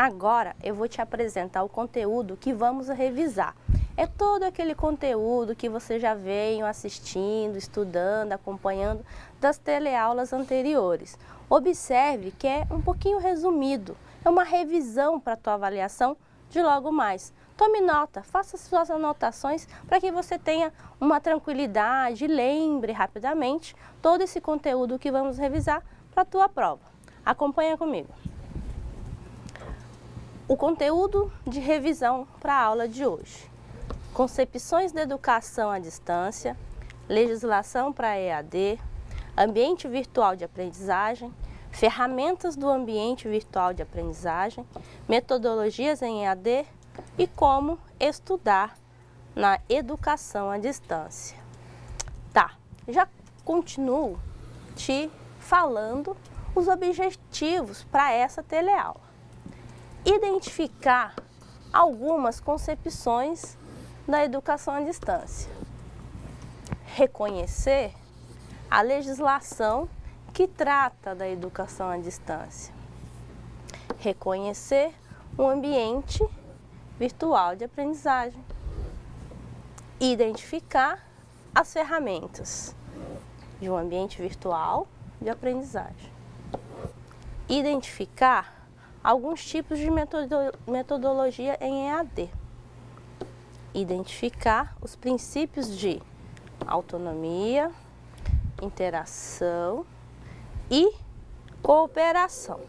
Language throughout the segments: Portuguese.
Agora eu vou te apresentar o conteúdo que vamos revisar. É todo aquele conteúdo que você já veio assistindo, estudando, acompanhando das teleaulas anteriores. Observe que é um pouquinho resumido, é uma revisão para a tua avaliação de logo mais. Tome nota, faça suas anotações para que você tenha uma tranquilidade, lembre rapidamente todo esse conteúdo que vamos revisar para a tua prova. Acompanha comigo. O conteúdo de revisão para a aula de hoje: concepções da educação à distância, legislação para EAD, ambiente virtual de aprendizagem, ferramentas do ambiente virtual de aprendizagem, metodologias em EAD e como estudar na educação à distância. Tá, já continuo te falando os objetivos para essa teleaula. Identificar algumas concepções da educação à distância. Reconhecer a legislação que trata da educação à distância. Reconhecer o ambiente virtual de aprendizagem. Identificar as ferramentas de um ambiente virtual de aprendizagem. Identificar alguns tipos de metodologia em EAD. Identificar os princípios de autonomia, interação e cooperação,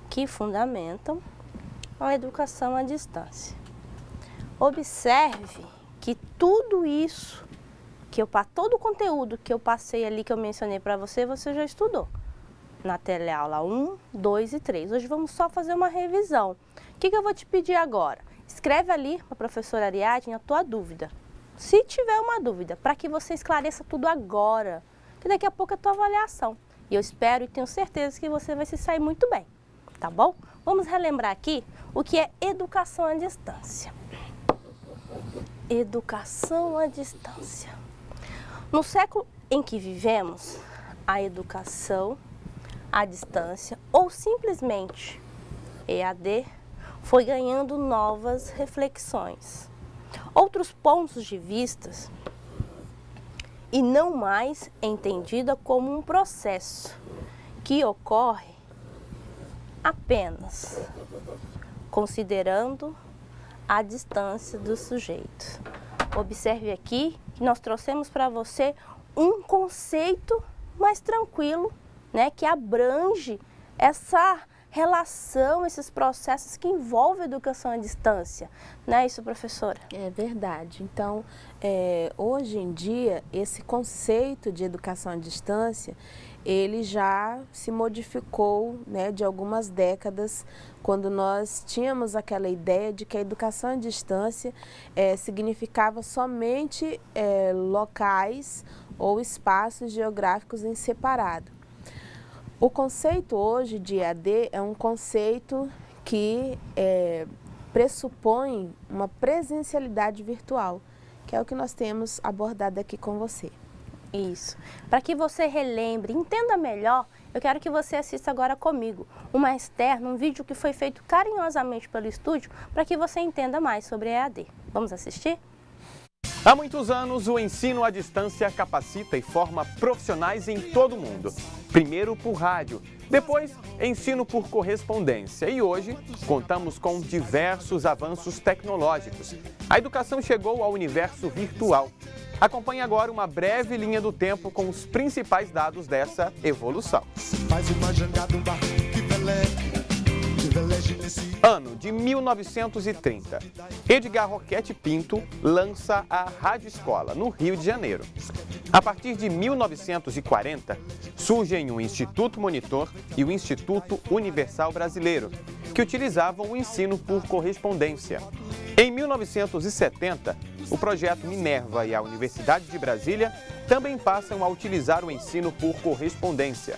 que fundamentam a educação à distância. Observe que tudo isso, todo o conteúdo que eu passei ali, que eu mencionei para você, você já estudou na teleaula 1, 2 e 3. Hoje vamos só fazer uma revisão. O que eu vou te pedir agora? Escreve ali para a professora Ariadne a tua dúvida. Se tiver uma dúvida, para que você esclareça tudo agora, que daqui a pouco é a tua avaliação. E eu espero e tenho certeza que você vai se sair muito bem, tá bom? Vamos relembrar aqui o que é educação à distância. Educação à distância. No século em que vivemos, a educação à distância, ou simplesmente EAD, foi ganhando novas reflexões, outros pontos de vista, e não mais entendida como um processo que ocorre apenas considerando a distância do sujeito. Observe aqui que nós trouxemos para você um conceito mais tranquilo, né, que abrange essa relação, esses processos que envolvem a educação à distância. Não é isso, professora? É verdade. Então, hoje em dia, esse conceito de educação à distância, ele já se modificou, né, de algumas décadas, quando nós tínhamos aquela ideia de que a educação à distância significava somente locais ou espaços geográficos em separado. O conceito hoje de EAD é um conceito que pressupõe uma presencialidade virtual, que é o que nós temos abordado aqui com você. Isso. Para que você relembre, entenda melhor, eu quero que você assista agora comigo uma externa, um vídeo que foi feito carinhosamente pelo estúdio, para que você entenda mais sobre EAD. Vamos assistir? Há muitos anos, o ensino à distância capacita e forma profissionais em todo o mundo. Primeiro por rádio, depois ensino por correspondência e hoje contamos com diversos avanços tecnológicos. A educação chegou ao universo virtual. Acompanhe agora uma breve linha do tempo com os principais dados dessa evolução. Ano de 1930. Edgar Roquette Pinto lança a Rádio Escola, no Rio de Janeiro. A partir de 1940, surgem o Instituto Monitor e o Instituto Universal Brasileiro, que utilizavam o ensino por correspondência. Em 1970, o projeto Minerva e a Universidade de Brasília também passam a utilizar o ensino por correspondência.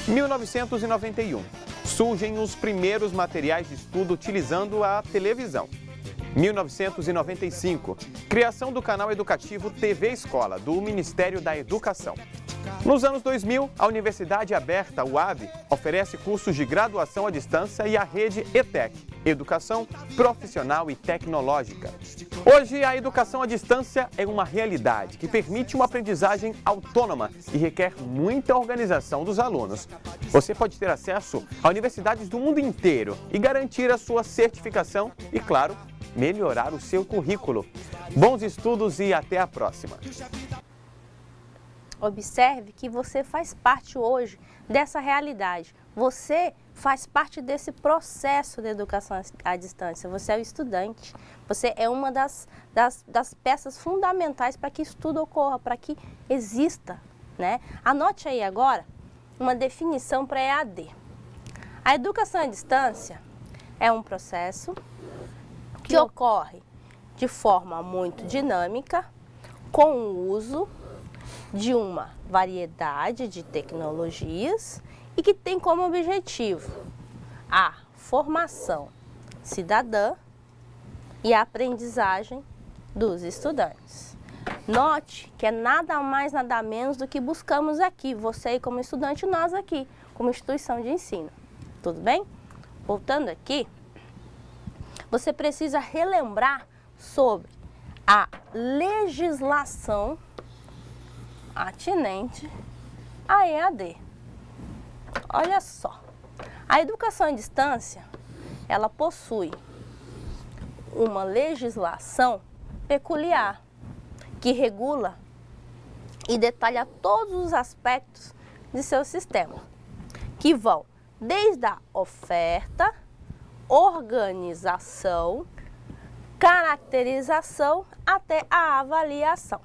1991. Surgem os primeiros materiais de estudo utilizando a televisão. 1995, criação do canal educativo TV Escola, do Ministério da Educação. Nos anos 2000, a Universidade Aberta, UAB, oferece cursos de graduação à distância e a rede ETEC, Educação Profissional e Tecnológica. Hoje, a educação à distância é uma realidade que permite uma aprendizagem autônoma e requer muita organização dos alunos. Você pode ter acesso a universidades do mundo inteiro e garantir a sua certificação e, claro, melhorar o seu currículo. Bons estudos e até a próxima! Observe que você faz parte hoje dessa realidade. Você faz parte desse processo de educação à distância. Você é o estudante. Você é uma das peças fundamentais para que isso tudo ocorra, para que exista, né? Anote aí agora uma definição para EAD. A educação à distância é um processo que ocorre de forma muito dinâmica, com o uso de uma variedade de tecnologias e que tem como objetivo a formação cidadã e a aprendizagem dos estudantes. Note que é nada mais, nada menos do que buscamos aqui, você aí como estudante, nós aqui, como instituição de ensino. Tudo bem? Voltando aqui, você precisa relembrar sobre a legislação atinente à EAD. Olha só, a educação à distância, ela possui uma legislação peculiar que regula e detalha todos os aspectos de seu sistema, que vão desde a oferta, organização, caracterização até a avaliação.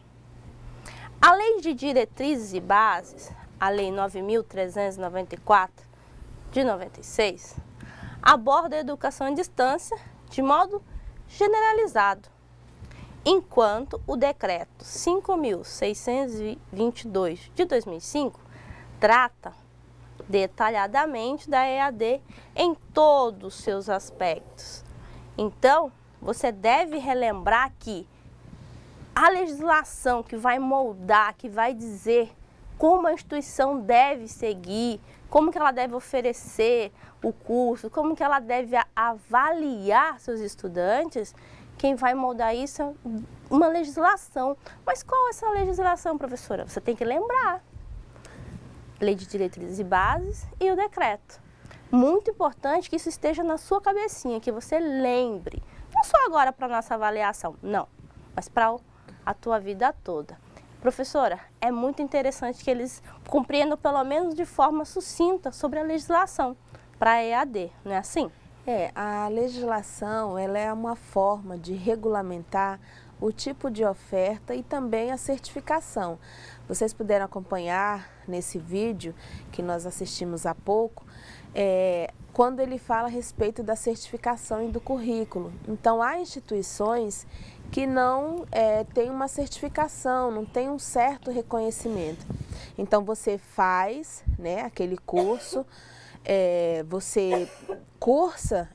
A Lei de Diretrizes e Bases, a Lei 9.394 de 96, aborda a educação à distância de modo generalizado, enquanto o Decreto 5.622 de 2005 trata detalhadamente da EAD em todos os seus aspectos. Então, você deve relembrar que a legislação que vai moldar, que vai dizer como a instituição deve seguir, como que ela deve oferecer o curso, como que ela deve avaliar seus estudantes, quem vai moldar isso é uma legislação. Mas qual é essa legislação, professora? Você tem que lembrar. Lei de Diretrizes e Bases e o decreto. Muito importante que isso esteja na sua cabecinha, que você lembre. Não só agora para a nossa avaliação, não, mas para a tua vida toda. Professora, é muito interessante que eles compreendam pelo menos de forma sucinta sobre a legislação para a EAD, não é assim? A legislação ela é uma forma de regulamentar o tipo de oferta e também a certificação. Vocês puderam acompanhar nesse vídeo que nós assistimos há pouco, quando ele fala a respeito da certificação e do currículo. Então, há instituições que não têm uma certificação, não tem um certo reconhecimento. Então, você faz, né, aquele curso, você cursa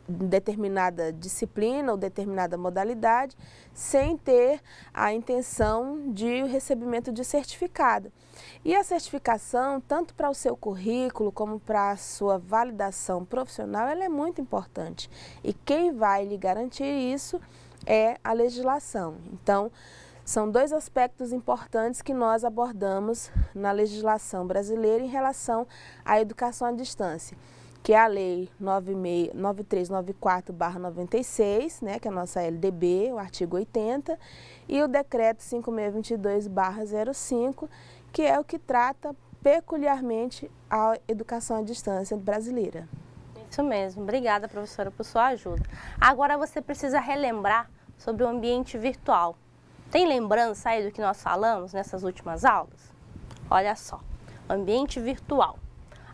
determinada disciplina ou determinada modalidade sem ter a intenção de recebimento de certificado. E a certificação, tanto para o seu currículo como para a sua validação profissional, ela é muito importante. E quem vai lhe garantir isso é a legislação. Então, são dois aspectos importantes que nós abordamos na legislação brasileira em relação à educação à distância, que é a Lei 9394/96, né, que é a nossa LDB, o artigo 80, e o Decreto 5622/05, que é o que trata peculiarmente a educação à distância brasileira. Isso mesmo. Obrigada, professora, por sua ajuda. Agora você precisa relembrar sobre o ambiente virtual. Tem lembrança aí do que nós falamos nessas últimas aulas? Olha só, ambiente virtual.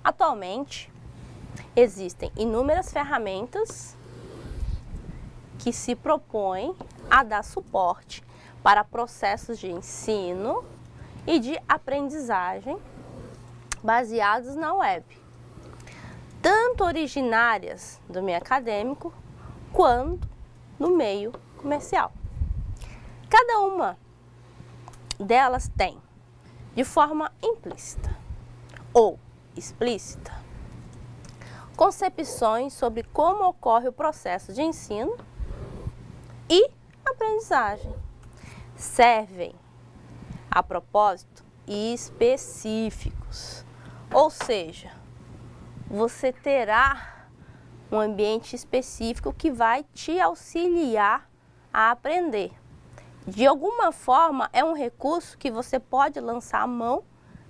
Atualmente, existem inúmeras ferramentas que se propõem a dar suporte para processos de ensino e de aprendizagem baseados na web, tanto originárias do meio acadêmico quanto no meio comercial. Cada uma delas tem de forma implícita ou explícita. Concepções sobre como ocorre o processo de ensino e aprendizagem servem a propósito específicos, ou seja, você terá um ambiente específico que vai te auxiliar a aprender. De alguma forma, é um recurso que você pode lançar a mão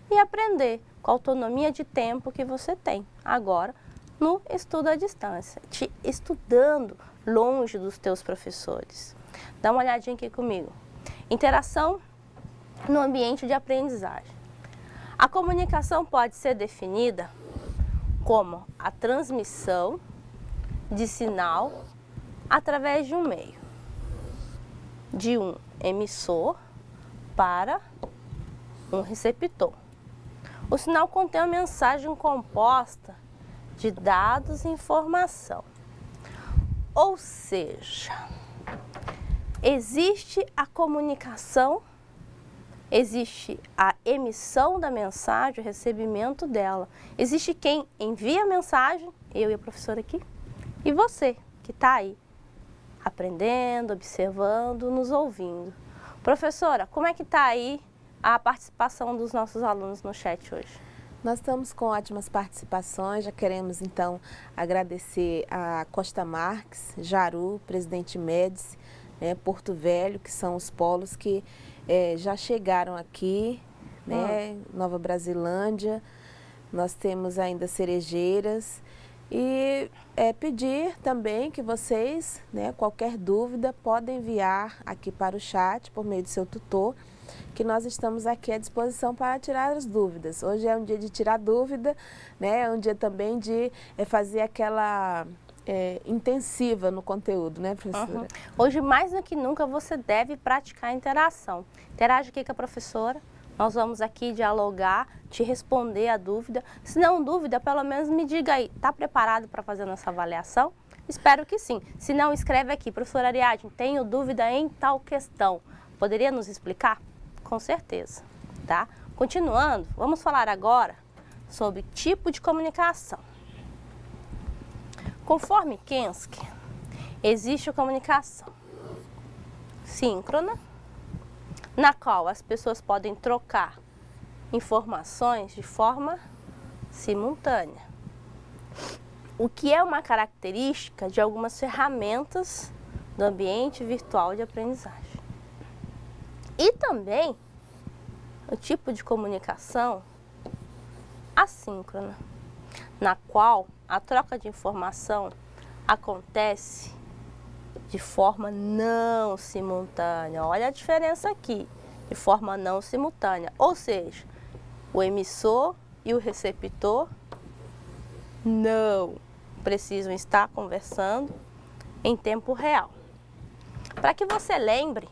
e aprender com a autonomia de tempo que você tem agora no estudo à distância, te estudando longe dos teus professores. Dá uma olhadinha aqui comigo. Interação no ambiente de aprendizagem. A comunicação pode ser definida como a transmissão de sinal através de um meio, de um emissor para um receptor. O sinal contém uma mensagem composta de dados e informação. Ou seja, existe a comunicação, existe a emissão da mensagem, o recebimento dela. Existe quem envia a mensagem, eu e a professora aqui, e você que está aí, aprendendo, observando, nos ouvindo. Professora, como é que está aí a participação dos nossos alunos no chat hoje? Nós estamos com ótimas participações, já queremos então agradecer a Costa Marques, Jaru, Presidente Médici, Porto Velho, que são os polos que já chegaram aqui, Nova Brasilândia, nós temos ainda Cerejeiras e pedir também que vocês, qualquer dúvida, podem enviar aqui para o chat por meio do seu tutor, que nós estamos aqui à disposição para tirar as dúvidas. Hoje é um dia de tirar dúvida, é um dia também de fazer aquela intensiva no conteúdo, professora? Uhum. Hoje, mais do que nunca, você deve praticar a interação. Interage aqui com a professora, nós vamos aqui dialogar, te responder a dúvida. Se não dúvida, pelo menos me diga aí, está preparado para fazer nossa avaliação? Espero que sim. Se não, escreve aqui, professora Ariadne, tenho dúvida em tal questão. Poderia nos explicar? Com certeza, tá? Continuando, vamos falar agora sobre tipo de comunicação. Conforme Kensky, existe a comunicação síncrona, na qual as pessoas podem trocar informações de forma simultânea, o que é uma característica de algumas ferramentas do ambiente virtual de aprendizagem. E também o tipo de comunicação assíncrona, na qual a troca de informação acontece de forma não simultânea. Olha a diferença aqui, de forma não simultânea. Ou seja, o emissor e o receptor não precisam estar conversando em tempo real. Para que você lembre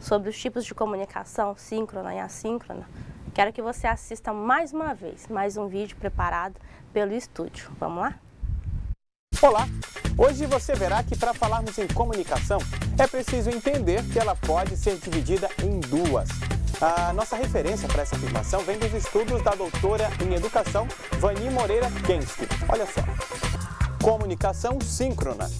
sobre os tipos de comunicação síncrona e assíncrona, quero que você assista mais uma vez, mais um vídeo preparado pelo estúdio. Vamos lá? Olá! Hoje você verá que para falarmos em comunicação, é preciso entender que ela pode ser dividida em duas. A nossa referência para essa afirmação vem dos estudos da doutora em educação, Vani Moreira Kensky. Olha só. Comunicação síncrona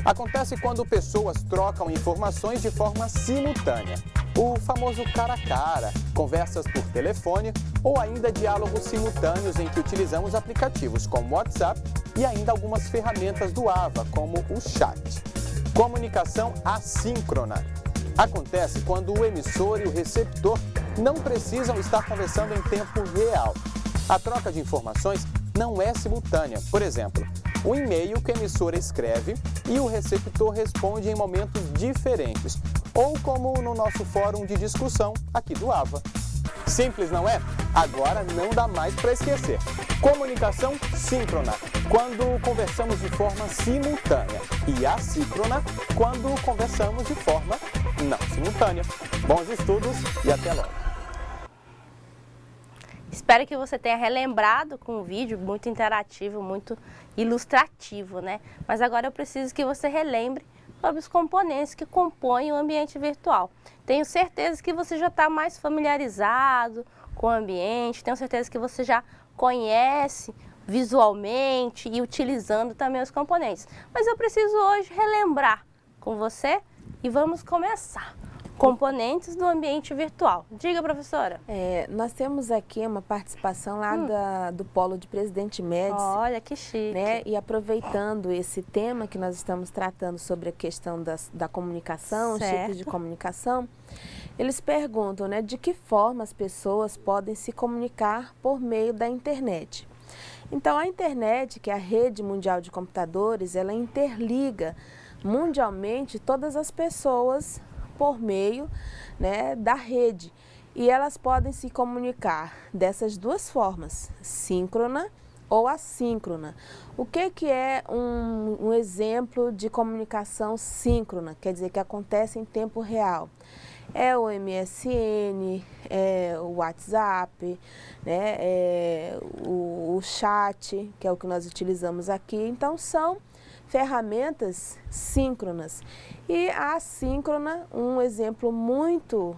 acontece quando pessoas trocam informações de forma simultânea. O famoso cara a cara, conversas por telefone ou ainda diálogos simultâneos em que utilizamos aplicativos como WhatsApp e ainda algumas ferramentas do AVA, como o chat. Comunicação assíncrona acontece quando o emissor e o receptor não precisam estar conversando em tempo real. A troca de informações não é simultânea. Por exemplo, o e-mail que a emissora escreve e o receptor responde em momentos diferentes, ou como no nosso fórum de discussão aqui do AVA. Simples, não é? Agora não dá mais para esquecer. Comunicação síncrona, quando conversamos de forma simultânea, e assíncrona, quando conversamos de forma não simultânea. Bons estudos e até logo! Espero que você tenha relembrado com um vídeo muito interativo, muito ilustrativo, Mas agora eu preciso que você relembre sobre os componentes que compõem o ambiente virtual. Tenho certeza que você já está mais familiarizado com o ambiente, tenho certeza que você já conhece visualmente e utilizando também os componentes. Mas eu preciso hoje relembrar com você e vamos começar. Componentes do ambiente virtual. Diga, professora. Nós temos aqui uma participação lá do Polo de Presidente Médici. Olha, que chique. Né? E aproveitando esse tema que nós estamos tratando sobre a questão da comunicação, os tipos de comunicação, eles perguntam, né, de que forma as pessoas podem se comunicar por meio da internet. Então, a internet, que é a rede mundial de computadores, ela interliga mundialmente todas as pessoas por meio, né, da rede. E elas podem se comunicar dessas duas formas, síncrona ou assíncrona. O que é um exemplo de comunicação síncrona? Quer dizer, que acontece em tempo real. É o MSN, é o WhatsApp, né, é o chat, que é o que nós utilizamos aqui. Então, são ferramentas síncronas. E a assíncrona, um exemplo muito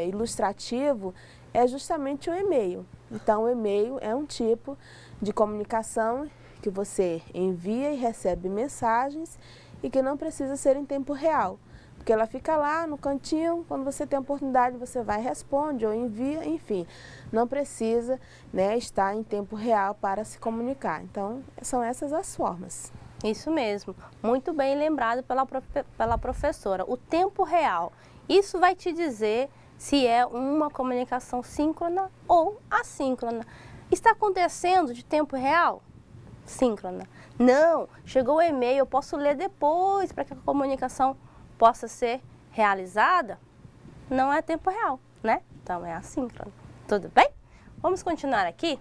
ilustrativo, é justamente o e-mail. Então, o e-mail é um tipo de comunicação que você envia e recebe mensagens e que não precisa ser em tempo real. Porque ela fica lá no cantinho, quando você tem a oportunidade, você vai e responde ou envia, enfim. Não precisa, né, estar em tempo real para se comunicar. Então, são essas as formas. Isso mesmo, muito bem lembrado pela professora. O tempo real, isso vai te dizer se é uma comunicação síncrona ou assíncrona. Está acontecendo de tempo real? Síncrona. Não, chegou o e-mail, eu posso ler depois para que a comunicação possa ser realizada? Não é tempo real, né? Então é assíncrona. Tudo bem? Vamos continuar aqui.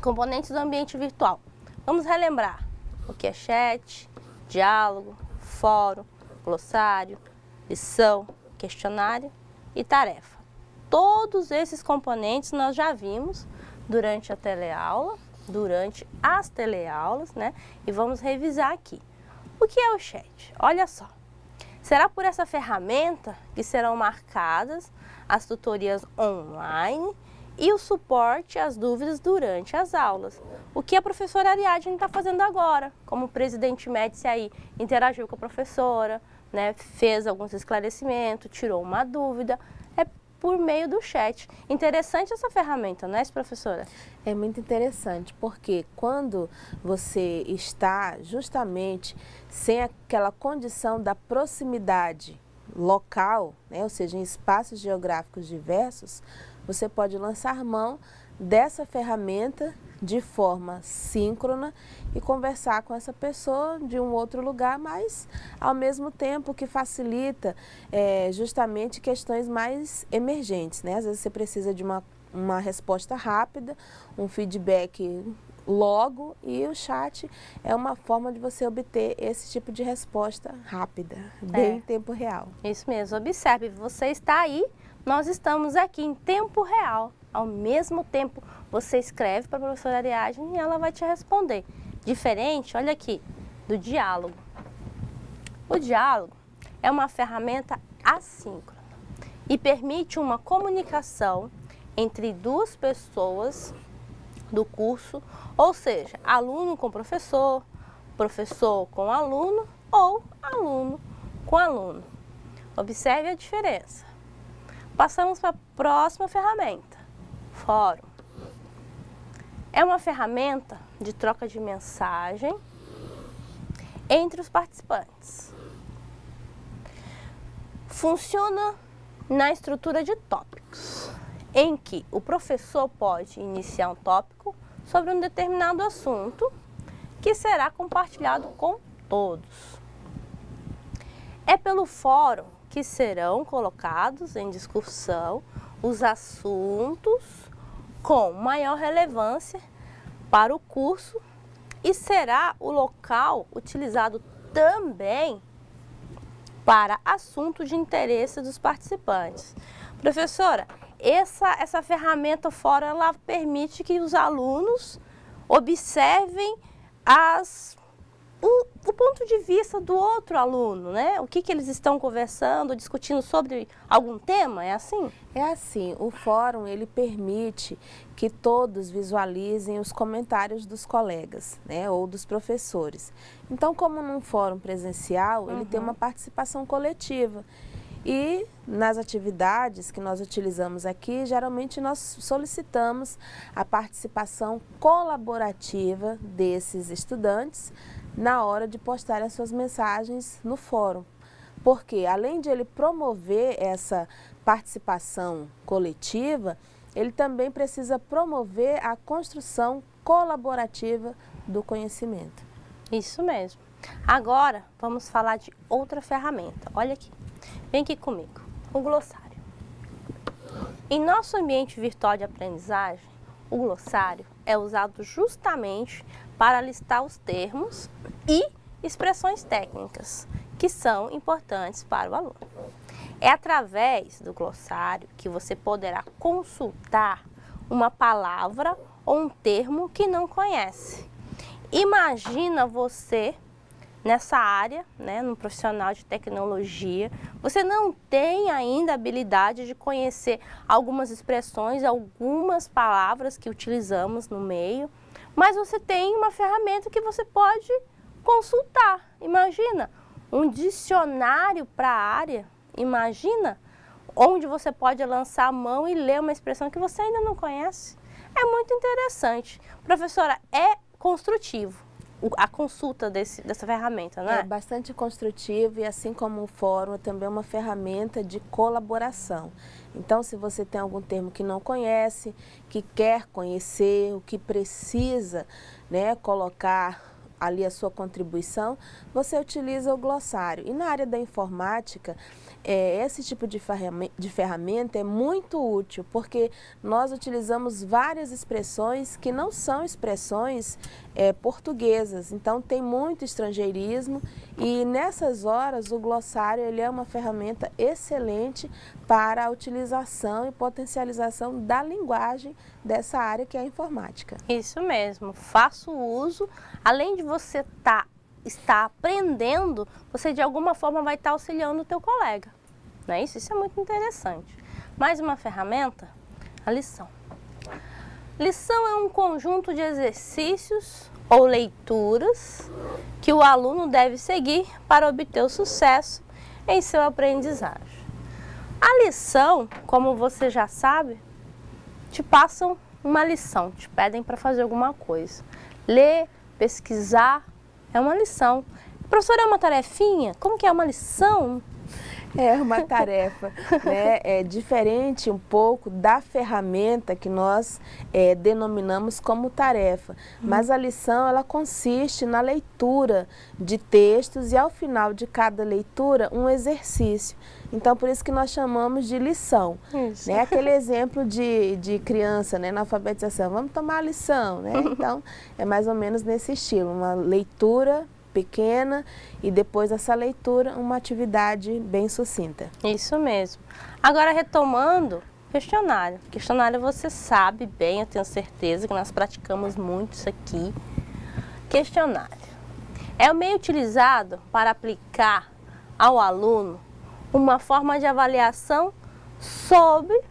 Componentes do ambiente virtual. Vamos relembrar o que é chat, diálogo, fórum, glossário, lição, questionário e tarefa. Todos esses componentes nós já vimos durante a teleaula, durante as teleaulas, né? E vamos revisar aqui. O que é o chat? Olha só. Será por essa ferramenta que serão marcadas as tutorias online e o suporte às dúvidas durante as aulas. O que a professora Ariadne está fazendo agora, como presidente Médici aí, interagiu com a professora, né, fez alguns esclarecimentos, tirou uma dúvida, é por meio do chat. Interessante essa ferramenta, não é, professora? É muito interessante, porque quando você está justamente sem aquela condição da proximidade local, né, ou seja, em espaços geográficos diversos, você pode lançar mão dessa ferramenta de forma síncrona e conversar com essa pessoa de um outro lugar, mas ao mesmo tempo que facilita justamente questões mais emergentes, né? Às vezes você precisa de uma resposta rápida, um feedback logo, e o chat é uma forma de você obter esse tipo de resposta rápida, bem em tempo real. Isso mesmo, observe, você está aí, nós estamos aqui em tempo real. Ao mesmo tempo, você escreve para a professora Ariadne e ela vai te responder. Diferente, olha aqui, do diálogo. O diálogo é uma ferramenta assíncrona e permite uma comunicação entre duas pessoas do curso, ou seja, aluno com professor, professor com aluno ou aluno com aluno. Observe a diferença. Passamos para a próxima ferramenta, fórum. É uma ferramenta de troca de mensagem entre os participantes. Funciona na estrutura de tópicos, em que o professor pode iniciar um tópico sobre um determinado assunto que será compartilhado com todos. É pelo fórum que serão colocados em discussão os assuntos com maior relevância para o curso e será o local utilizado também para assuntos de interesse dos participantes. Professora, essa ferramenta fora, ela permite que os alunos observem o ponto de vista do outro aluno, né? O que eles estão conversando, discutindo sobre algum tema, é assim? É assim, o fórum ele permite que todos visualizem os comentários dos colegas, né, ou dos professores. Então, como num fórum presencial, ele tem uma participação coletiva. E nas atividades que nós utilizamos aqui, geralmente nós solicitamos a participação colaborativa desses estudantes na hora de postar as suas mensagens no fórum. Porque além de ele promover essa participação coletiva, ele também precisa promover a construção colaborativa do conhecimento. Isso mesmo. Agora, vamos falar de outra ferramenta. Olha aqui. Vem aqui comigo. O glossário. Em nosso ambiente virtual de aprendizagem, o glossário é usado justamente para listar os termos e expressões técnicas que são importantes para o aluno. É através do glossário que você poderá consultar uma palavra ou um termo que não conhece. Imagina você nessa área, né, no profissional de tecnologia, você não tem ainda a habilidade de conhecer algumas expressões, algumas palavras que utilizamos no meio, mas você tem uma ferramenta que você pode consultar. Imagina, um dicionário para a área, imagina onde você pode lançar a mão e ler uma expressão que você ainda não conhece. É muito interessante. Professora, é construtivo a consulta dessa ferramenta, não é? É bastante construtivo e assim como o fórum é também uma ferramenta de colaboração. Então, se você tem algum termo que não conhece, que quer conhecer, o que precisa, né, colocar ali a sua contribuição, você utiliza o glossário. E na área da informática, esse tipo de ferramenta é muito útil, porque nós utilizamos várias expressões que não são expressões portuguesas. Então, tem muito estrangeirismo e nessas horas o glossário ele é uma ferramenta excelente para a utilização e potencialização da linguagem dessa área que é a informática. Isso mesmo, faço uso, além de você estar aprendendo, você de alguma forma vai estar auxiliando o teu colega, não é isso? Isso é muito interessante. Mais uma ferramenta, a lição. Lição é um conjunto de exercícios ou leituras que o aluno deve seguir para obter o sucesso em seu aprendizagem. A lição, como você já sabe, te passam uma lição, te pedem para fazer alguma coisa. Ler, pesquisar, é uma lição. Professora, é uma tarefinha? Como que é uma lição? É uma tarefa, né? É diferente um pouco da ferramenta que nós denominamos como tarefa. Mas a lição, ela consiste na leitura de textos e ao final de cada leitura um exercício. Então, por isso que nós chamamos de lição. Isso. Né? Aquele exemplo de criança, né, na alfabetização, vamos tomar a lição, né? Então, é mais ou menos nesse estilo, uma leitura pequena e depois dessa leitura uma atividade bem sucinta. Isso mesmo. Agora retomando, questionário. Questionário você sabe bem, eu tenho certeza que nós praticamos muito isso aqui. Questionário é o meio utilizado para aplicar ao aluno uma forma de avaliação sobre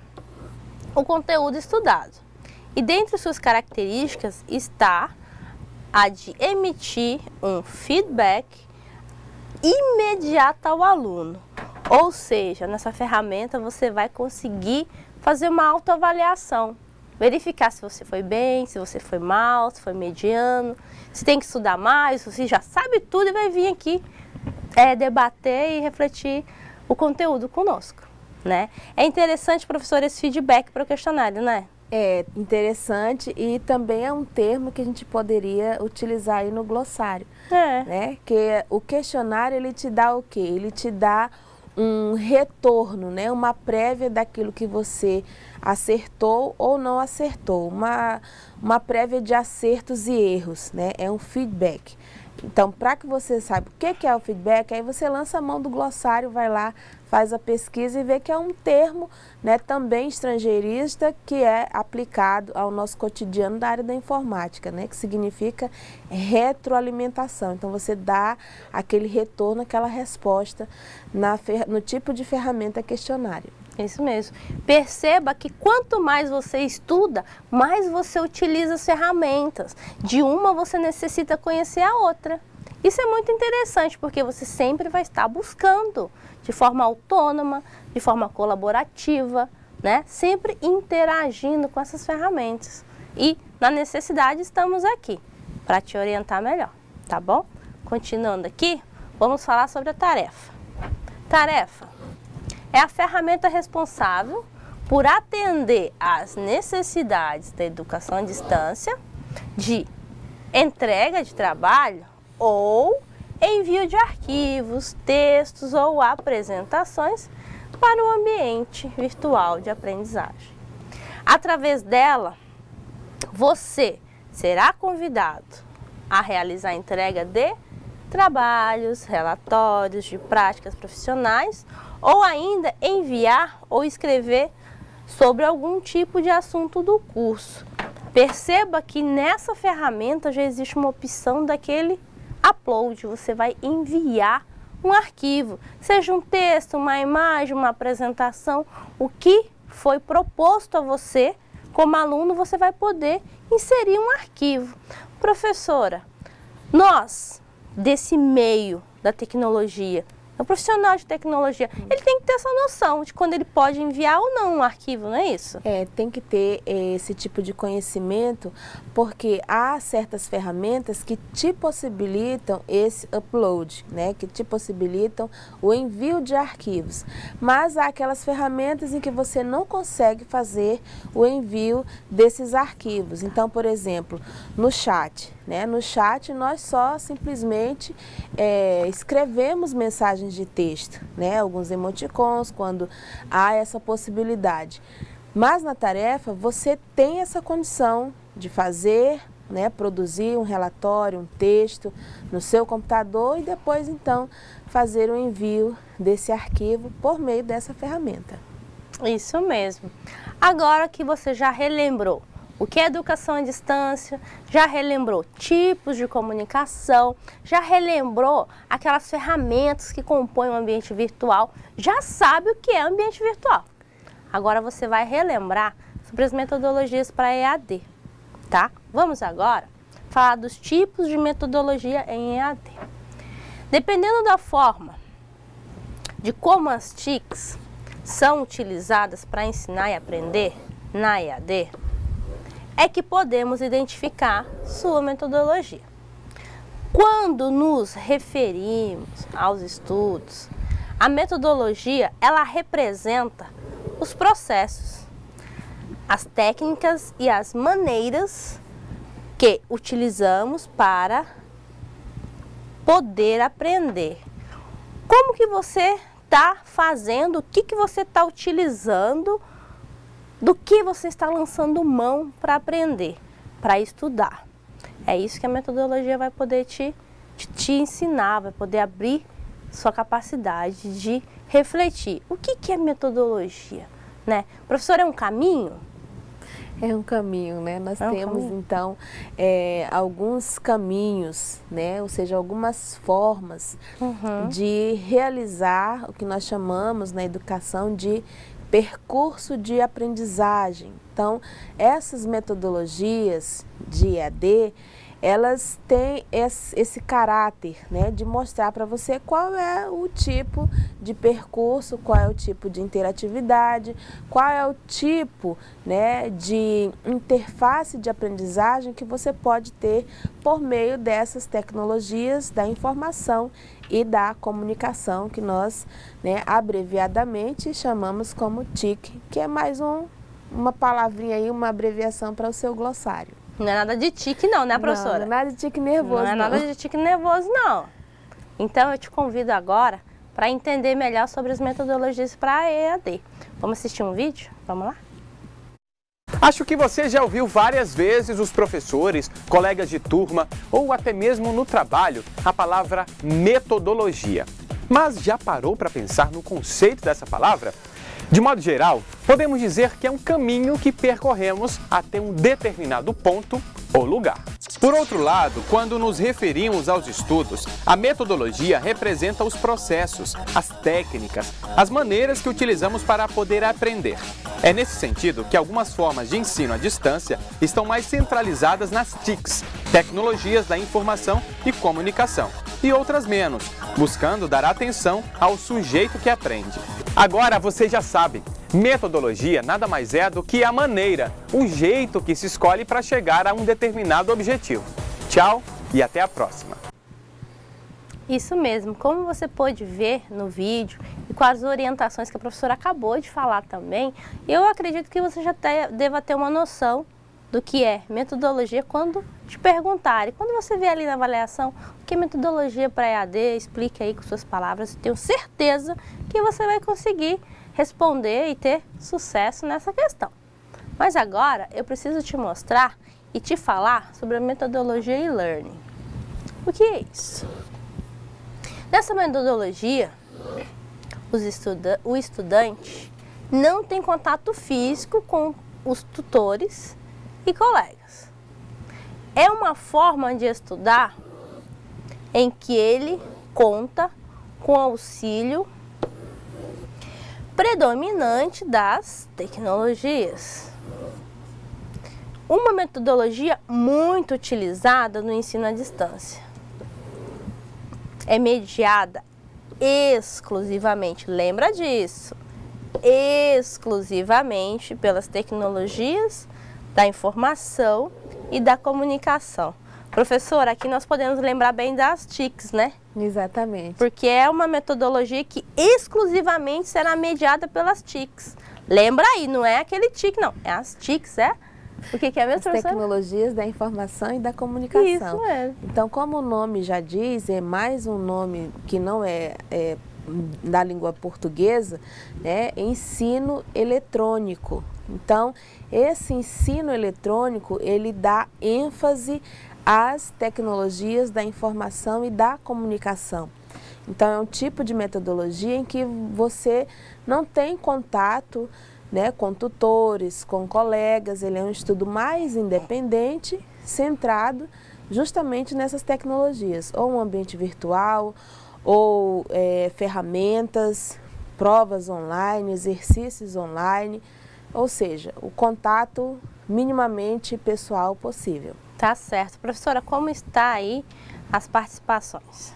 o conteúdo estudado. E dentre suas características está a de emitir um feedback imediato ao aluno. Ou seja, nessa ferramenta você vai conseguir fazer uma autoavaliação, verificar se você foi bem, se você foi mal, se foi mediano, se tem que estudar mais, se você já sabe tudo e vai vir aqui debater e refletir o conteúdo conosco, né? É interessante, professor, esse feedback para o questionário, né? É interessante e também é um termo que a gente poderia utilizar aí no glossário, né? Que o questionário, ele te dá o quê? Ele te dá um retorno, né? Uma prévia daquilo que você acertou ou não acertou, uma prévia de acertos e erros, né? É um feedback. Então, para que você saiba o que é o feedback, aí você lança a mão do glossário, vai lá, faz a pesquisa e vê que é um termo, né, também estrangeirista, que é aplicado ao nosso cotidiano da área da informática, né, que significa retroalimentação. Então, você dá aquele retorno, aquela resposta no tipo de ferramenta questionário. Isso mesmo. Perceba que quanto mais você estuda, mais você utiliza as ferramentas. De uma você necessita conhecer a outra. Isso é muito interessante, porque você sempre vai estar buscando de forma autônoma, de forma colaborativa, né? Sempre interagindo com essas ferramentas. E na necessidade estamos aqui para te orientar melhor, tá bom? Continuando aqui, vamos falar sobre a tarefa. Tarefa é a ferramenta responsável por atender às necessidades da educação à distância, de entrega de trabalho ou envio de arquivos, textos ou apresentações para o ambiente virtual de aprendizagem. Através dela, você será convidado a realizar a entrega de trabalhos, relatórios de práticas profissionais ou ainda enviar ou escrever sobre algum tipo de assunto do curso. Perceba que nessa ferramenta já existe uma opção daquele upload, você vai enviar um arquivo, seja um texto, uma imagem, uma apresentação, o que foi proposto a você como aluno, você vai poder inserir um arquivo. Professora, nós desse meio da tecnologia, o profissional de tecnologia, ele tem que ter essa noção de quando ele pode enviar ou não um arquivo, não é isso? Tem que ter esse tipo de conhecimento, porque há certas ferramentas que te possibilitam esse upload, né? Que te possibilitam o envio de arquivos. Mas há aquelas ferramentas em que você não consegue fazer o envio desses arquivos. Então, por exemplo, no chat, né? No chat nós só simplesmente escrevemos mensagens de texto, né? Alguns emoticons, quando há essa possibilidade. Mas na tarefa você tem essa condição de fazer, né? Produzir um relatório, um texto no seu computador e depois então fazer o envio desse arquivo por meio dessa ferramenta. Isso mesmo. Agora que você já relembrou o que é educação à distância, já relembrou tipos de comunicação, já relembrou aquelas ferramentas que compõem o ambiente virtual, já sabe o que é ambiente virtual. Agora você vai relembrar sobre as metodologias para EAD, tá? Vamos agora falar dos tipos de metodologia em EAD. Dependendo da forma de como as TICs são utilizadas para ensinar e aprender na EAD, é que podemos identificar sua metodologia. Quando nos referimos aos estudos, a metodologia, ela representa os processos, as técnicas e as maneiras que utilizamos para poder aprender. Como que você está fazendo, o que você está utilizando, do que você está lançando mão para aprender, para estudar. É isso que a metodologia vai poder te ensinar, vai poder abrir sua capacidade de refletir. O que é metodologia, né? Professor, é um caminho? É um caminho, né? Nós temos, então, alguns caminhos, né? Ou seja, algumas formas de realizar o que nós chamamos na educação de percurso de aprendizagem. Então, essas metodologias de EAD, elas têm esse caráter, né, de mostrar para você qual é o tipo de percurso, qual é o tipo de interatividade, qual é o tipo, né, de interface de aprendizagem que você pode ter por meio dessas tecnologias da informação e da comunicação, que nós, né, abreviadamente chamamos como TIC, que é mais uma palavrinha aí, uma abreviação para o seu glossário. Não é nada de tique não, né, professora? Não é nada de tique nervoso, não. É nada de tique nervoso, não. Então, eu te convido agora para entender melhor sobre as metodologias para EAD. Vamos assistir um vídeo? Vamos lá? Acho que você já ouviu várias vezes os professores, colegas de turma ou até mesmo no trabalho a palavra metodologia. Mas já parou para pensar no conceito dessa palavra? De modo geral, podemos dizer que é um caminho que percorremos até um determinado ponto ou lugar. Por outro lado, quando nos referimos aos estudos, a metodologia representa os processos, as técnicas, as maneiras que utilizamos para poder aprender. É nesse sentido que algumas formas de ensino à distância estão mais centralizadas nas TICs, Tecnologias da Informação e Comunicação, e outras menos, buscando dar atenção ao sujeito que aprende. Agora você já sabe, metodologia nada mais é do que a maneira, o jeito que se escolhe para chegar a um determinado objetivo. Tchau e até a próxima! Isso mesmo, como você pôde ver no vídeo e com as orientações que a professora acabou de falar também, eu acredito que você já deva ter uma noção do que é metodologia quando te perguntarem. Quando você vê ali na avaliação o que é metodologia para EAD, explique aí com suas palavras. Tenho certeza que você vai conseguir responder e ter sucesso nessa questão. Mas agora eu preciso te mostrar e te falar sobre a metodologia e-learning. O que é isso? Nessa metodologia, o estudante não tem contato físico com os tutores e colegas. É uma forma de estudar em que ele conta com o auxílio predominante das tecnologias. Uma metodologia muito utilizada no ensino à distância. É mediada exclusivamente, lembra disso, exclusivamente pelas tecnologias da informação e da comunicação. Professora, aqui nós podemos lembrar bem das TICs, né? Exatamente. Porque é uma metodologia que exclusivamente será mediada pelas TICs. Lembra aí, não é aquele TIC, não. É as TICs, é? O que é mesmo, professora? As tecnologias da informação e da comunicação. Isso mesmo. Então, como o nome já diz, é mais um nome que não é da língua portuguesa, né? Ensino eletrônico. Então, esse ensino eletrônico, ele dá ênfase às tecnologias da informação e da comunicação. Então, é um tipo de metodologia em que você não tem contato, né, com tutores, com colegas. Ele é um estudo mais independente, centrado justamente nessas tecnologias, ou um ambiente virtual, ou ferramentas, provas online, exercícios online, ou seja, o contato minimamente pessoal possível. Tá certo. Professora, como está aí as participações?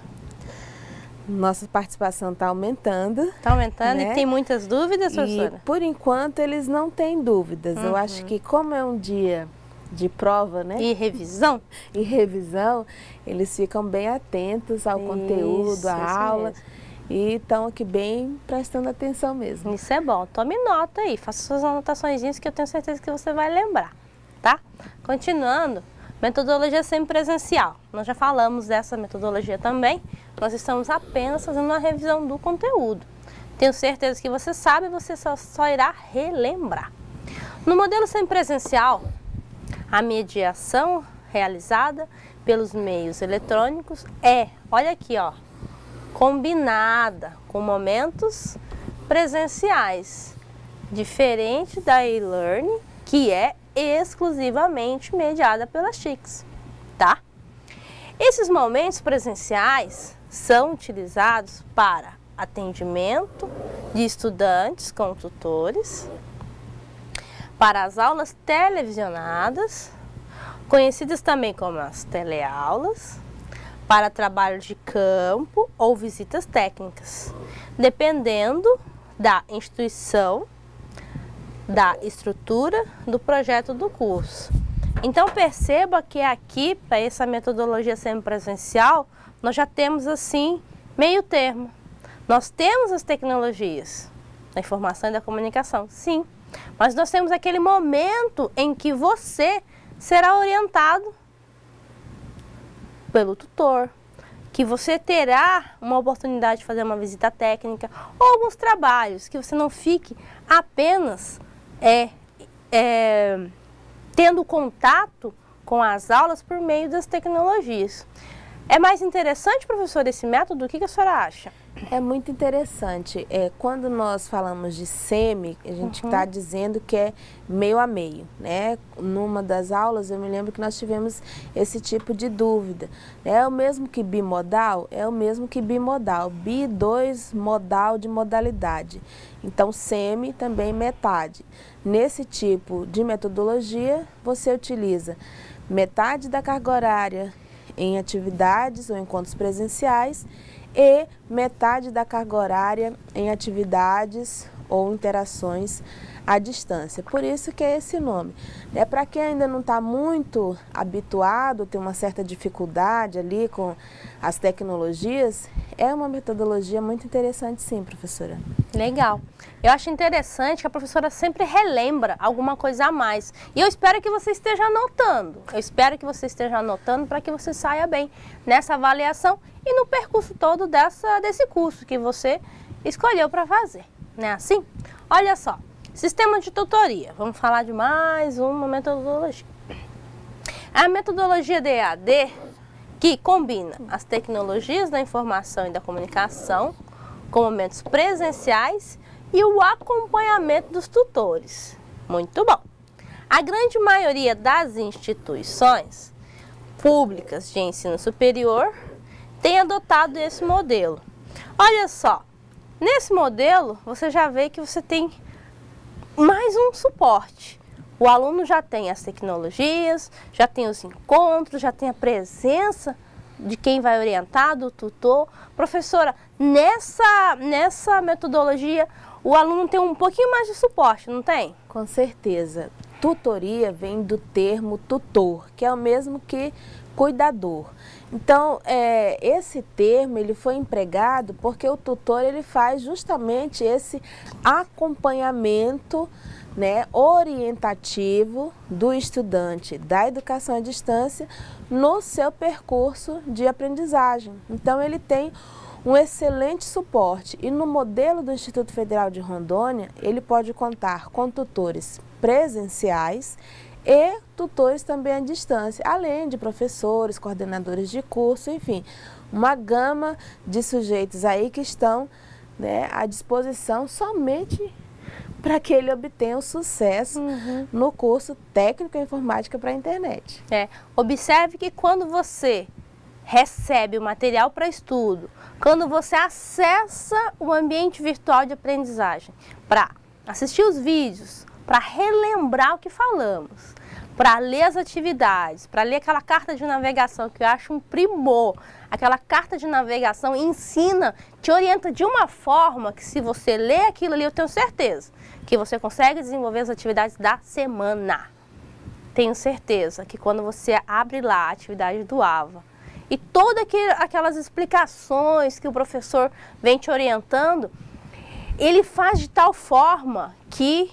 Nossa participação está aumentando. Está aumentando, né? E tem muitas dúvidas, professora? E por enquanto eles não têm dúvidas. Eu acho que como é um dia de prova, né? E revisão? E revisão, eles ficam bem atentos ao conteúdo, à aula. Mesmo. E estão aqui bem prestando atenção mesmo. Isso é bom. Tome nota aí, faça suas anotações que eu tenho certeza que você vai lembrar, tá? Continuando, metodologia semipresencial. Nós já falamos dessa metodologia também. Nós estamos apenas fazendo uma revisão do conteúdo. Tenho certeza que você sabe, você só irá relembrar. No modelo semipresencial, a mediação realizada pelos meios eletrônicos olha aqui, ó, combinada com momentos presenciais, diferente da e-learning, que é exclusivamente mediada pelas TICs, tá? Esses momentos presenciais são utilizados para atendimento de estudantes com tutores, para as aulas televisionadas, conhecidas também como as teleaulas, para trabalho de campo ou visitas técnicas, dependendo da instituição, da estrutura do projeto do curso. Então perceba que aqui, para essa metodologia semipresencial, nós já temos assim meio termo. Nós temos as tecnologias da informação e da comunicação, sim, mas nós temos aquele momento em que você será orientado pelo tutor, que você terá uma oportunidade de fazer uma visita técnica ou alguns trabalhos, que você não fique apenas tendo contato com as aulas por meio das tecnologias. É mais interessante, professor, esse método? O que a senhora acha? É muito interessante. Quando nós falamos de SEMI, a gente está dizendo que é meio a meio, né? Numa das aulas, eu me lembro que nós tivemos esse tipo de dúvida. É o mesmo que bimodal? É o mesmo que bimodal. Bi, 2, modal de modalidade. Então, SEMI também metade. Nesse tipo de metodologia, você utiliza metade da carga horária em atividades ou encontros presenciais e metade da carga horária em atividades ou interações à distância. Por isso que é esse nome. Para quem ainda não está muito habituado, tem uma certa dificuldade ali com as tecnologias, é uma metodologia muito interessante sim, professora. Legal. Eu acho interessante que a professora sempre relembra alguma coisa a mais. E eu espero que você esteja anotando. Eu espero que você esteja anotando para que você saia bem nessa avaliação e no percurso todo desse curso que você escolheu para fazer. Não é assim? Olha só, sistema de tutoria. Vamos falar de mais uma metodologia. A metodologia de EAD, que combina as tecnologias da informação e da comunicação com momentos presenciais e o acompanhamento dos tutores. Muito bom. A grande maioria das instituições públicas de ensino superior tem adotado esse modelo. Olha só, nesse modelo você já vê que você tem mais um suporte. O aluno já tem as tecnologias, já tem os encontros, já tem a presença de quem vai orientar, do tutor. Professora, nessa metodologia, o aluno tem um pouquinho mais de suporte, não tem? Com certeza. Tutoria vem do termo tutor, que é o mesmo que cuidador. Então, esse termo ele foi empregado porque o tutor ele faz justamente esse acompanhamento, né, orientativo do estudante da educação à distância no seu percurso de aprendizagem. Então, ele tem um excelente suporte e no modelo do Instituto Federal de Rondônia, ele pode contar com tutores presenciais e tutores também à distância, além de professores, coordenadores de curso, enfim, uma gama de sujeitos aí que estão, né, à disposição somente para que ele obtenha o sucesso no curso técnico em informática para a internet. Observe que quando você recebe o material para estudo, quando você acessa o ambiente virtual de aprendizagem para assistir os vídeos, para relembrar o que falamos, para ler as atividades, para ler aquela carta de navegação que eu acho um primor. Aquela carta de navegação ensina, te orienta de uma forma que se você ler aquilo ali, eu tenho certeza que você consegue desenvolver as atividades da semana. Tenho certeza que quando você abre lá a atividade do AVA e todas aquelas explicações que o professor vem te orientando, ele faz de tal forma que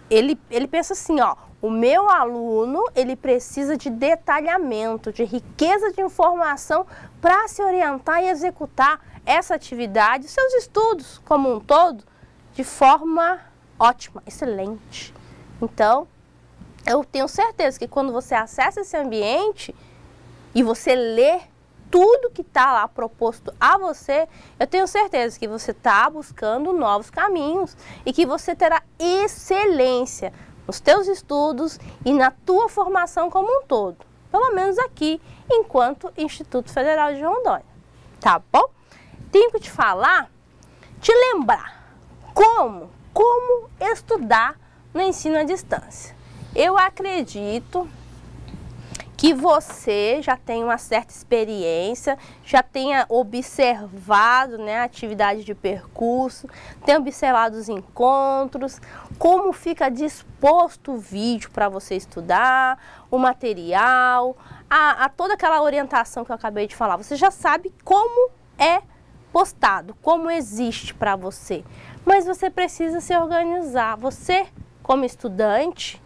ele pensa assim, ó, o meu aluno, ele precisa de detalhamento, de riqueza de informação para se orientar e executar essa atividade, seus estudos como um todo, de forma ótima, excelente. Então, eu tenho certeza que quando você acessa esse ambiente e você lê tudo que está lá proposto a você, eu tenho certeza que você está buscando novos caminhos e que você terá excelência nos teus estudos e na tua formação como um todo. Pelo menos aqui, enquanto Instituto Federal de Rondônia. Tá bom? Tenho que te falar, te lembrar como estudar no ensino à distância. Eu acredito que você já tem uma certa experiência, já tenha observado, né, a atividade de percurso, tenha observado os encontros, como fica disposto o vídeo para você estudar, o material, a toda aquela orientação que eu acabei de falar. Você já sabe como é postado, como existe para você, mas você precisa se organizar. Você, como estudante,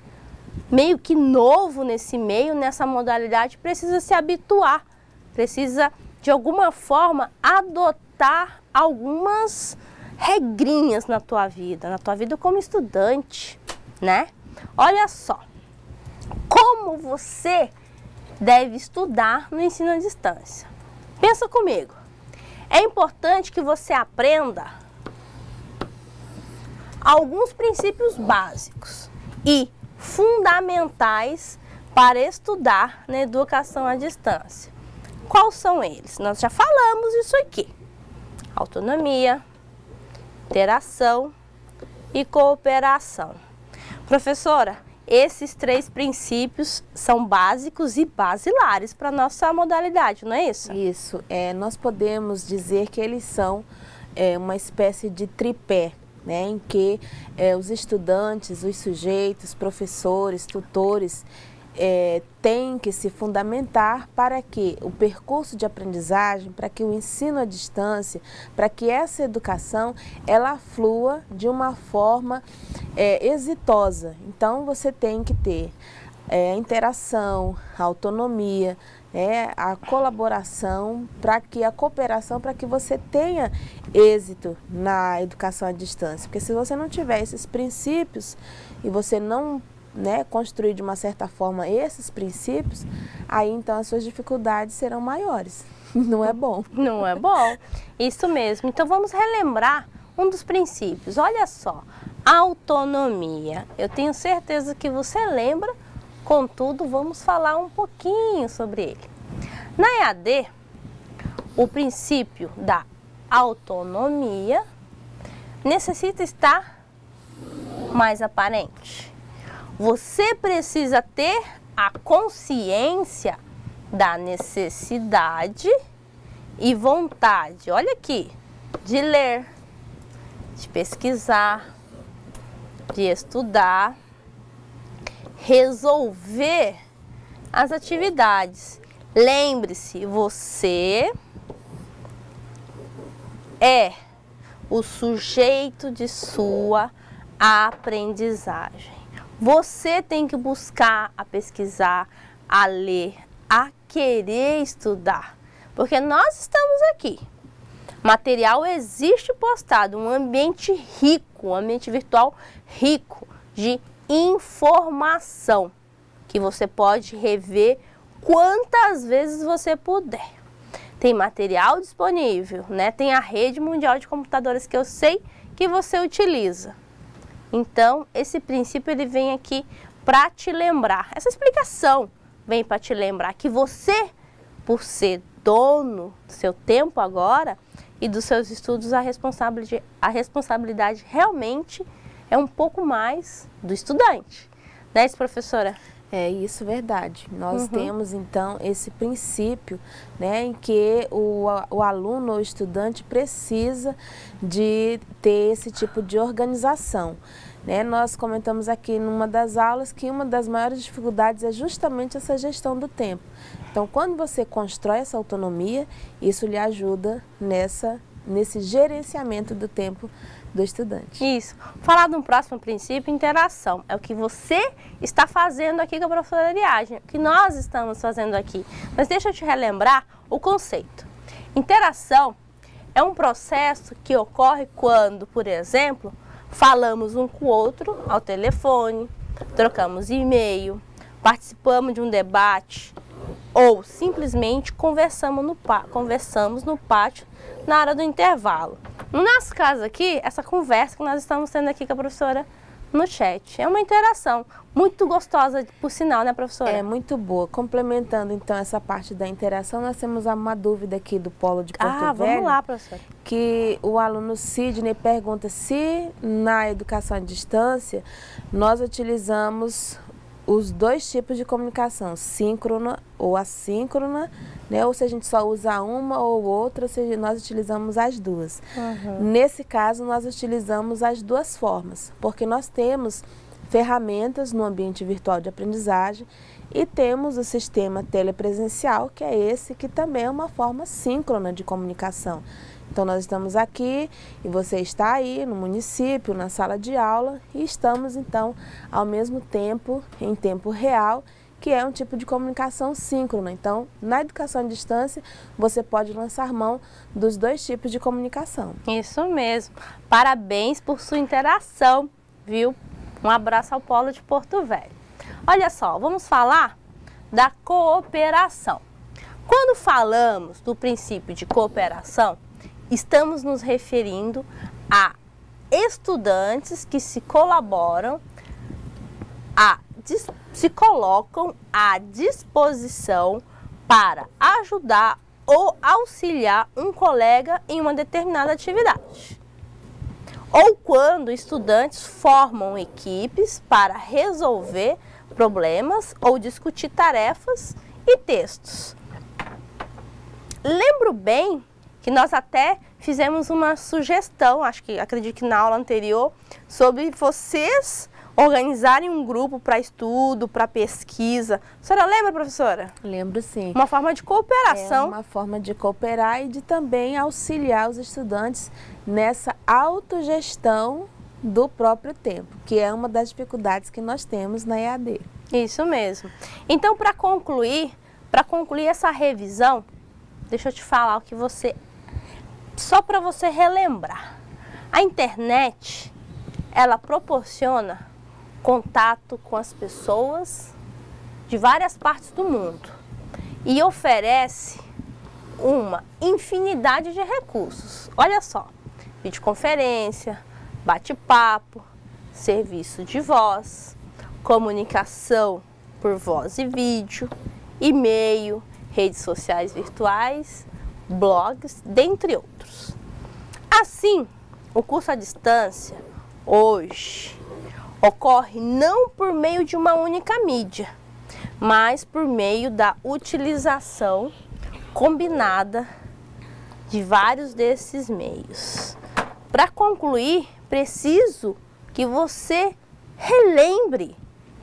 meio que novo nesse meio, nessa modalidade, precisa se habituar, precisa de alguma forma adotar algumas regrinhas na tua vida como estudante, né? Olha só, como você deve estudar no ensino à distância. Pensa comigo. É importante que você aprenda alguns princípios básicos e fundamentais para estudar na educação à distância. Quais são eles? Nós já falamos isso aqui. Autonomia, interação e cooperação. Professora, esses 3 princípios são básicos e basilares para a nossa modalidade, não é isso? Isso. Nós podemos dizer que eles são uma espécie de tripé, né, em que os estudantes, os sujeitos, professores, tutores, têm que se fundamentar para que o percurso de aprendizagem, para que o ensino à distância, para que essa educação, ela flua de uma forma exitosa. Então, você tem que ter a interação, a autonomia, a colaboração, a cooperação, para que você tenha êxito na educação à distância. Porque se você não tiver esses princípios e você não construir de uma certa forma esses princípios, aí então as suas dificuldades serão maiores. Não é bom. Não é bom. Isso mesmo. Então vamos relembrar um dos princípios. Olha só, autonomia. Eu tenho certeza que você lembra, contudo vamos falar um pouquinho sobre ele. Na EAD, o princípio da autonomia necessita estar mais aparente. Você precisa ter a consciência da necessidade e vontade, olha aqui, de ler, de pesquisar, de estudar, resolver as atividades. Lembre-se, você é o sujeito de sua aprendizagem. Você tem que buscar a pesquisar, a ler, a querer estudar, porque nós estamos aqui. Material existe postado, um ambiente rico, um ambiente virtual rico de informação, que você pode rever quantas vezes você puder. Tem material disponível, né? Tem a rede mundial de computadores que eu sei que você utiliza. Então, esse princípio ele vem aqui para te lembrar, essa explicação vem para te lembrar que você, por ser dono do seu tempo agora e dos seus estudos, a responsabilidade realmente é um pouco mais do estudante. Não é isso, professora? É isso, verdade. Nós temos então esse princípio, né, em que o aluno ou estudante precisa de ter esse tipo de organização. Né? Nós comentamos aqui numa das aulas que uma das maiores dificuldades é justamente essa gestão do tempo. Então, quando você constrói essa autonomia, isso lhe ajuda nesse gerenciamento do tempo do estudante. Isso. Falar de um próximo princípio, interação. É o que você está fazendo aqui com a professora Ariadne, o que nós estamos fazendo aqui. Mas deixa eu te relembrar o conceito. Interação é um processo que ocorre quando, por exemplo, falamos um com o outro ao telefone, trocamos e-mail, participamos de um debate ou simplesmente conversamos no pátio na hora do intervalo. No nosso caso aqui, essa conversa que nós estamos tendo aqui com a professora no chat, é uma interação muito gostosa, por sinal, né, professora? É muito boa. Complementando então essa parte da interação, nós temos uma dúvida aqui do Polo de Porto Velho. Vamos lá, professora. Que o aluno Sidney pergunta se na educação à distância nós utilizamos os 2 tipos de comunicação, síncrona ou assíncrona, né? Ou se a gente só usa uma ou outra, ou se nós utilizamos as duas. Nesse caso, nós utilizamos as 2 formas, porque nós temos ferramentas no ambiente virtual de aprendizagem e temos o sistema telepresencial, que é esse que também é uma forma síncrona de comunicação. Então, nós estamos aqui e você está aí no município, na sala de aula e estamos, então, ao mesmo tempo, em tempo real, que é um tipo de comunicação síncrona. Então, na educação à distância, você pode lançar mão dos 2 tipos de comunicação. Isso mesmo. Parabéns por sua interação, viu? Um abraço ao Polo de Porto Velho. Olha só, vamos falar da cooperação. Quando falamos do princípio de cooperação, estamos nos referindo a estudantes que se colocam à disposição para ajudar ou auxiliar um colega em uma determinada atividade. Ou quando estudantes formam equipes para resolver problemas ou discutir tarefas e textos. Lembro bem que nós até fizemos uma sugestão, acredito que na aula anterior, sobre vocês organizarem um grupo para estudo, para pesquisa. A senhora lembra, professora? Lembro, sim. Uma forma de cooperação. É uma forma de cooperar e de também auxiliar os estudantes nessa autogestão do próprio tempo, que é uma das dificuldades que nós temos na EAD. Isso mesmo. Então, para concluir essa revisão, deixa eu te falar o que só para você relembrar. A internet, ela proporciona contato com as pessoas de várias partes do mundo e oferece uma infinidade de recursos. Olha só, videoconferência, bate-papo, serviço de voz, comunicação por voz e vídeo, e-mail, redes sociais virtuais, blogs, dentre outros. Assim, o curso à distância, hoje, ocorre não por meio de uma única mídia, mas por meio da utilização combinada de vários desses meios. Para concluir, preciso que você relembre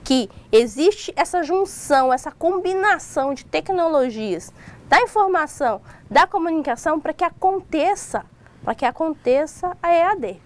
que existe essa junção, essa combinação de tecnologias, da informação, da comunicação para que aconteça a EAD.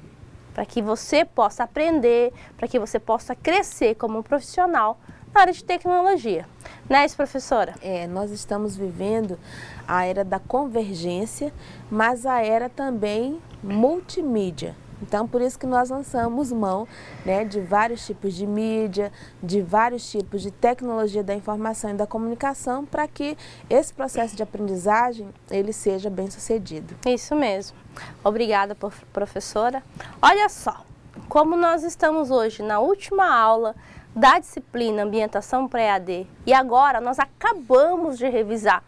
Para que você possa aprender, para que você possa crescer como um profissional na área de tecnologia. Não é isso, professora? Nós estamos vivendo a era da convergência, mas a era também multimídia. Então, por isso que nós lançamos mão, né, de vários tipos de mídia, de vários tipos de tecnologia da informação e da comunicação, para que esse processo de aprendizagem ele seja bem sucedido. Isso mesmo. Obrigada, professora. Olha só, como nós estamos hoje na última aula da disciplina Ambientação para EAD e agora nós acabamos de revisar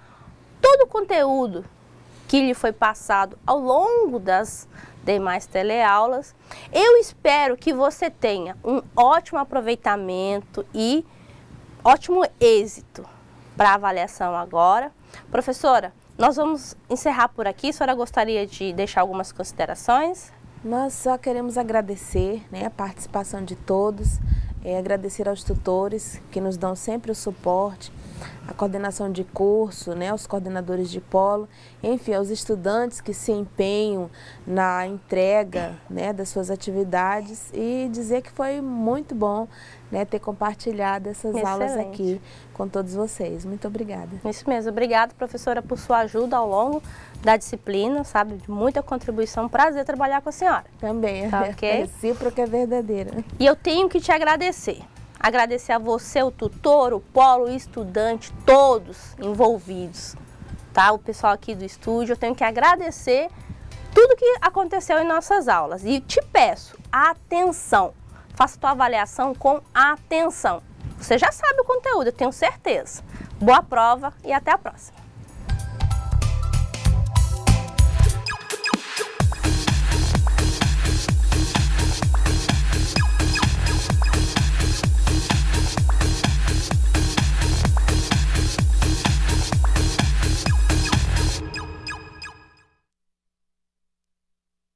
todo o conteúdo que lhe foi passado ao longo das demais teleaulas. Eu espero que você tenha um ótimo aproveitamento e ótimo êxito para a avaliação agora. Professora, nós vamos encerrar por aqui. A senhora gostaria de deixar algumas considerações? Nós só queremos agradecer, né, a participação de todos, agradecer aos tutores que nos dão sempre o suporte, a coordenação de curso, né, os coordenadores de polo, enfim, aos estudantes que se empenham na entrega, né, das suas atividades e dizer que foi muito bom, né, ter compartilhado essas aulas aqui com todos vocês. Muito obrigada. Isso mesmo. Obrigada, professora, por sua ajuda ao longo da disciplina, sabe, de muita contribuição. Prazer trabalhar com a senhora. Também, tá, okay? Recíproca é verdadeira. E eu tenho que te agradecer. Agradecer a você, o tutor, o polo, o estudante, todos envolvidos, tá? O pessoal aqui do estúdio, eu tenho que agradecer tudo que aconteceu em nossas aulas. E te peço, atenção, faça a tua avaliação com atenção. Você já sabe o conteúdo, eu tenho certeza. Boa prova e até a próxima.